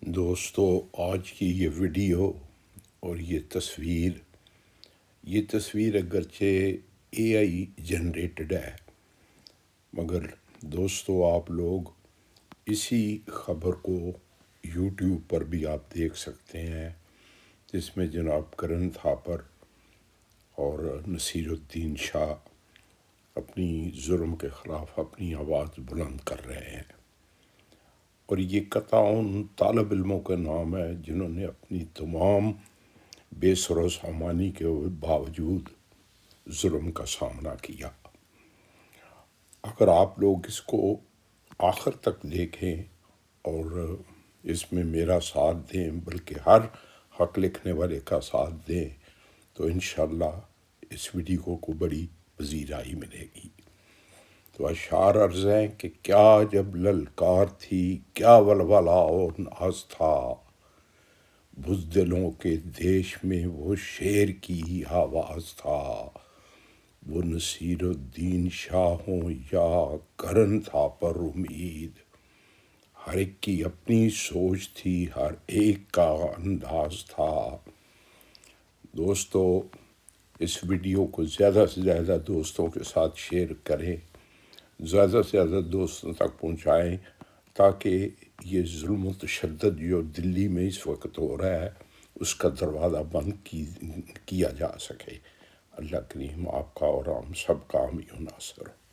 دوستو، آج کی یہ ویڈیو اور یہ تصویر اگرچہ اے آئی جنریٹڈ ہے، مگر دوستو آپ لوگ اسی خبر کو یوٹیوب پر بھی آپ دیکھ سکتے ہیں، جس میں جناب کرن تھاپر اور نصیر الدین شاہ اپنی ظلم کے خلاف اپنی آواز بلند کر رہے ہیں۔ اور یہ قطع ان طالب علموں کا نام ہے جنہوں نے اپنی تمام بے سر و سامانی کے باوجود ظلم کا سامنا کیا۔ اگر آپ لوگ اس کو آخر تک دیکھیں اور اس میں میرا ساتھ دیں، بلکہ ہر حق لکھنے والے کا ساتھ دیں، تو انشاءاللہ اس ویڈیو کو بڑی پذیرائی ملے گی۔ تو اشعار عرض ہیں کہ کیا جب للکار تھی، کیا ولولہ اور ناز تھا، بزدلوں کے دیش میں وہ شیر کی ہی آواز تھا۔ وہ نصیر الدین شاہ ہوں یا کرن تھاپر امید، ہر ایک کی اپنی سوچ تھی، ہر ایک کا انداز تھا۔ دوستو، اس ویڈیو کو زیادہ سے زیادہ دوستوں کے ساتھ شیئر کریں، زیادہ سے زیادہ دوستوں تک پہنچائیں، تاکہ یہ ظلم و تشدد جو دلی میں اس وقت ہو رہا ہے اس کا دروازہ بند کیا جا سکے۔ اللہ کریم آپ کا اور ہم سب کا حامی و ناصر ہو۔